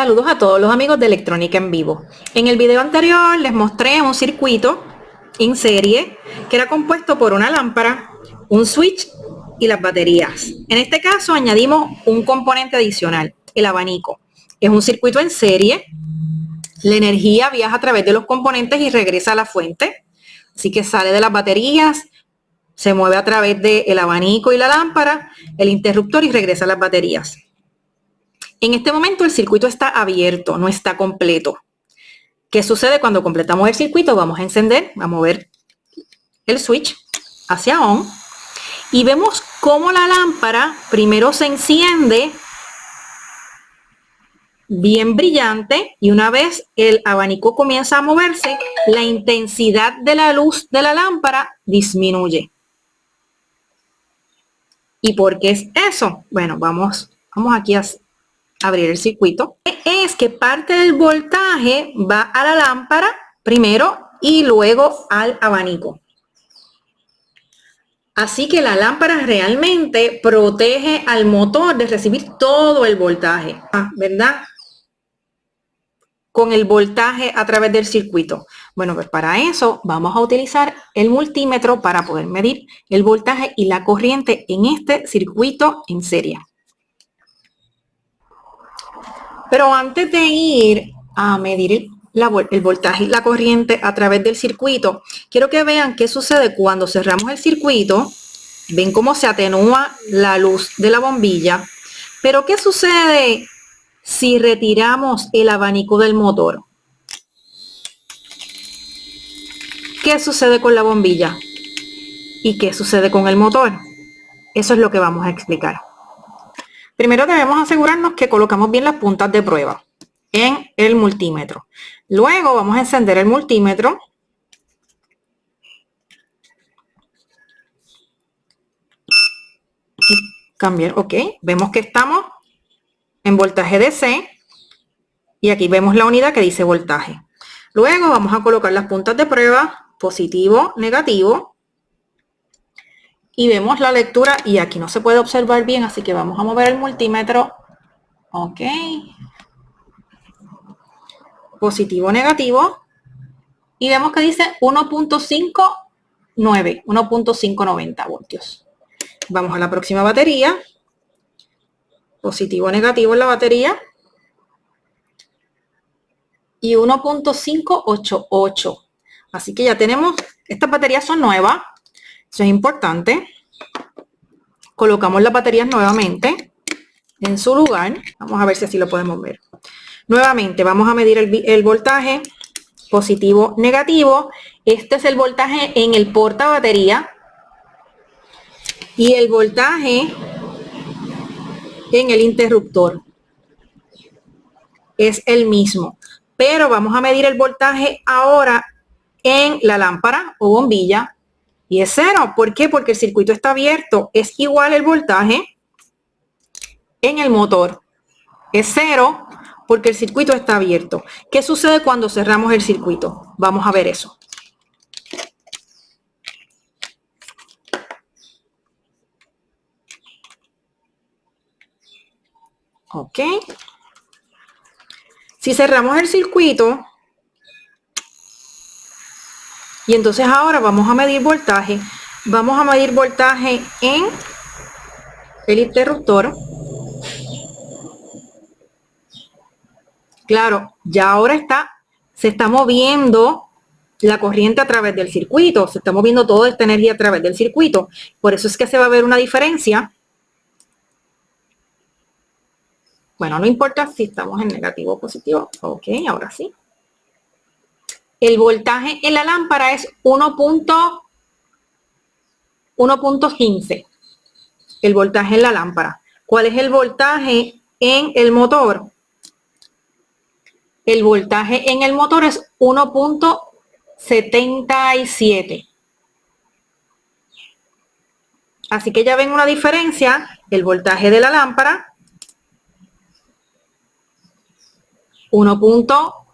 Saludos a todos los amigos de Electrónica en Vivo. En el video anterior les mostré un circuito en serie que era compuesto por una lámpara, un switch y las baterías. En este caso añadimos un componente adicional, el abanico. Es un circuito en serie. La energía viaja a través de los componentes y regresa a la fuente. Así que sale de las baterías, se mueve a través del abanico y la lámpara, el interruptor y regresa a las baterías. En este momento el circuito está abierto, no está completo. ¿Qué sucede cuando completamos el circuito? Vamos a encender, a mover el switch hacia on y vemos cómo la lámpara primero se enciende bien brillante y una vez el abanico comienza a moverse, la intensidad de la luz de la lámpara disminuye. ¿Y por qué es eso? Bueno, vamos aquí a abrir el circuito. Es que parte del voltaje va a la lámpara primero y luego al abanico. Así que la lámpara realmente protege al motor de recibir todo el voltaje, ¿verdad? Con el voltaje a través del circuito. Bueno, pues para eso vamos a utilizar el multímetro para poder medir el voltaje y la corriente en este circuito en serie. Pero antes de ir a medir el voltaje y la corriente a través del circuito, quiero que vean qué sucede cuando cerramos el circuito. Ven cómo se atenúa la luz de la bombilla. Pero ¿qué sucede si retiramos el abanico del motor? ¿Qué sucede con la bombilla? ¿Y qué sucede con el motor? Eso es lo que vamos a explicar. Primero debemos asegurarnos que colocamos bien las puntas de prueba en el multímetro. Luego vamos a encender el multímetro. Y cambiar, ok. Vemos que estamos en voltaje DC. Y aquí vemos la unidad que dice voltaje. Luego vamos a colocar las puntas de prueba, positivo, negativo. Y vemos la lectura y aquí no se puede observar bien, así que vamos a mover el multímetro. Ok. Positivo, negativo. Y vemos que dice 1.59, 1.590 voltios. Vamos a la próxima batería. Positivo, negativo en la batería. Y 1.588. Así que ya tenemos, estas baterías son nuevas. Eso es importante. Colocamos las baterías nuevamente en su lugar. Vamos a ver si así lo podemos ver. Nuevamente vamos a medir el voltaje positivo, negativo. Este es el voltaje en el porta batería. Y el voltaje en el interruptor es el mismo. Pero vamos a medir el voltaje ahora en la lámpara o bombilla. Y es 0. ¿Por qué? Porque el circuito está abierto. Es igual el voltaje en el motor. Es 0 porque el circuito está abierto. ¿Qué sucede cuando cerramos el circuito? Vamos a ver eso. Ok. Si cerramos el circuito, y entonces ahora vamos a medir voltaje. Vamos a medir voltaje en el interruptor. Claro, ya ahora se está moviendo la corriente a través del circuito. Se está moviendo toda esta energía a través del circuito. Por eso es que se va a ver una diferencia. Bueno, no importa si estamos en negativo o positivo. Ok, ahora sí. El voltaje en la lámpara es 1.15. El voltaje en la lámpara. ¿Cuál es el voltaje en el motor? El voltaje en el motor es 1.77. Así que ya ven una diferencia. El voltaje de la lámpara 1.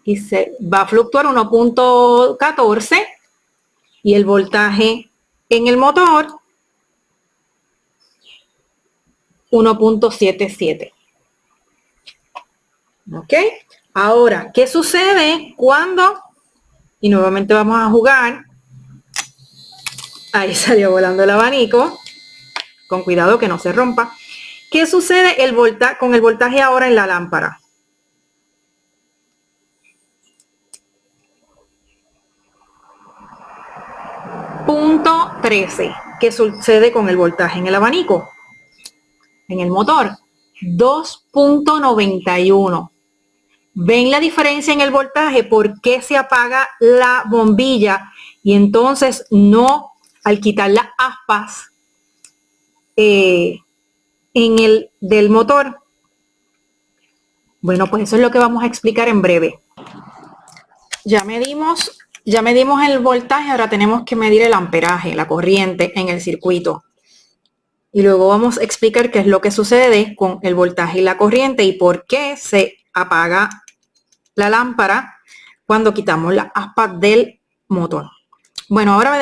Y se va a fluctuar 1.14 y el voltaje en el motor 1.77. ¿Ok? Ahora, ¿qué sucede cuando? Y nuevamente vamos a jugar. Ahí salió volando el abanico. Con cuidado que no se rompa. ¿Qué sucede con el voltaje ahora en la lámpara? Punto 13. ¿Qué sucede con el voltaje en el abanico? En el motor. 2.91. ¿Ven la diferencia en el voltaje? ¿Por qué se apaga la bombilla? Y entonces no, al quitar las aspas en el del motor. Bueno, pues eso es lo que vamos a explicar en breve. Ya medimos el voltaje, ahora tenemos que medir el amperaje, la corriente en el circuito. Y luego vamos a explicar qué es lo que sucede con el voltaje y la corriente y por qué se apaga la lámpara cuando quitamos las aspas del motor. Bueno, ahora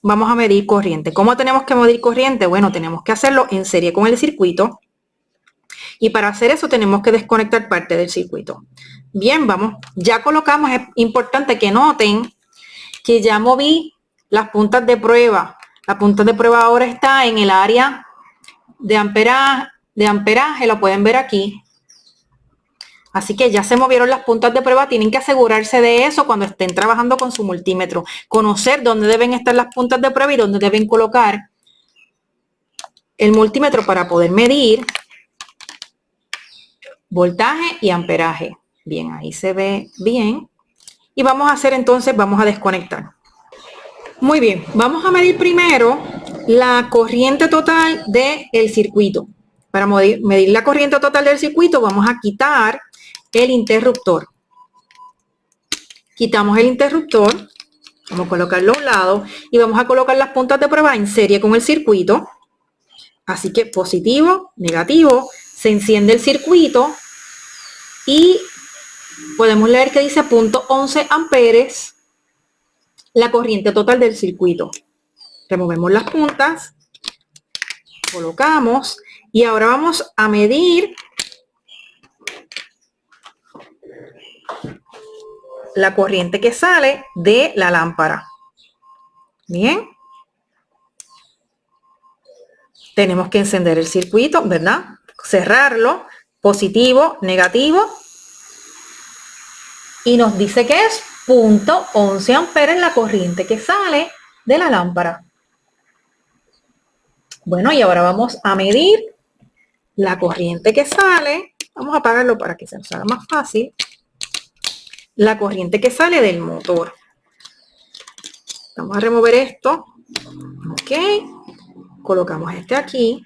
vamos a medir corriente. ¿Cómo tenemos que medir corriente? Bueno, tenemos que hacerlo en serie con el circuito. Y para hacer eso tenemos que desconectar parte del circuito. Bien, vamos, ya colocamos, es importante que noten que ya moví las puntas de prueba. La punta de prueba ahora está en el área de amperaje, lo pueden ver aquí. Así que ya se movieron las puntas de prueba, tienen que asegurarse de eso cuando estén trabajando con su multímetro. Conocer dónde deben estar las puntas de prueba y dónde deben colocar el multímetro para poder medir voltaje y amperaje. Bien, ahí se ve bien. Y vamos a hacer entonces, vamos a desconectar. Muy bien, vamos a medir primero la corriente total del circuito. Para medir la corriente total del circuito vamos a quitar el interruptor. Quitamos el interruptor, vamos a colocarlo a un lado y vamos a colocar las puntas de prueba en serie con el circuito. Así que positivo, negativo, se enciende el circuito y podemos leer que dice 0.11 amperes la corriente total del circuito. Removemos las puntas, colocamos y ahora vamos a medir la corriente que sale de la lámpara. Bien. Tenemos que encender el circuito, ¿verdad? Cerrarlo, positivo, negativo. Y nos dice que es 0.11 amperes la corriente que sale de la lámpara. Bueno, y ahora vamos a medir la corriente que sale. Vamos a apagarlo para que se nos haga más fácil. La corriente que sale del motor. Vamos a remover esto. Ok. Colocamos este aquí.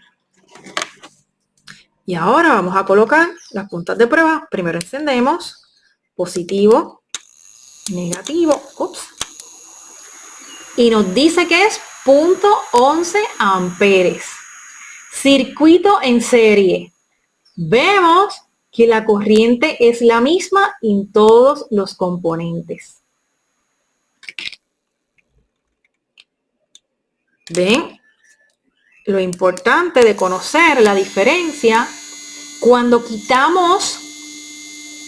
Y ahora vamos a colocar las puntas de prueba. Primero encendemos. Positivo. Negativo. Ups. Y nos dice que es 0.11 amperes. Circuito en serie. Vemos que la corriente es la misma en todos los componentes. ¿Ven? Lo importante de conocer la diferencia cuando quitamos,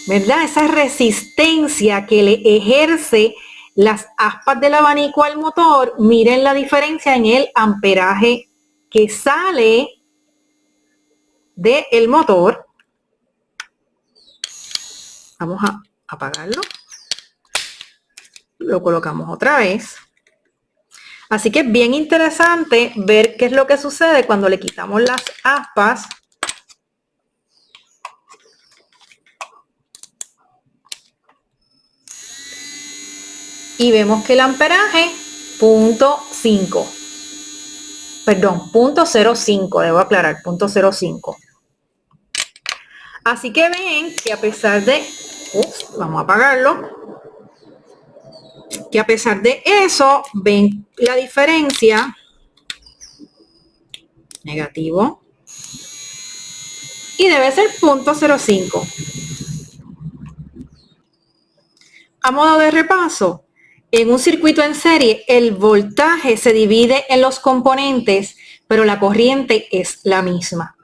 ¿verdad? Esa resistencia que le ejerce las aspas del abanico al motor, miren la diferencia en el amperaje que sale del motor. Vamos a apagarlo. Lo colocamos otra vez. Así que es bien interesante ver qué es lo que sucede cuando le quitamos las aspas. Y vemos que el amperaje 0.5. Perdón, 0.05, debo aclarar, 0.05. Así que ven que a pesar de... vamos a apagarlo. Que a pesar de eso, ven la diferencia. Negativo. Y debe ser 0.05. A modo de repaso, en un circuito en serie, el voltaje se divide en los componentes, pero la corriente es la misma.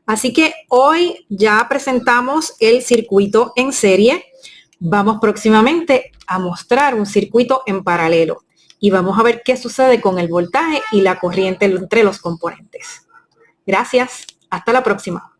Así que hoy ya presentamos el circuito en serie. Vamos próximamente a mostrar un circuito en paralelo y vamos a ver qué sucede con el voltaje y la corriente entre los componentes. Gracias. Hasta la próxima.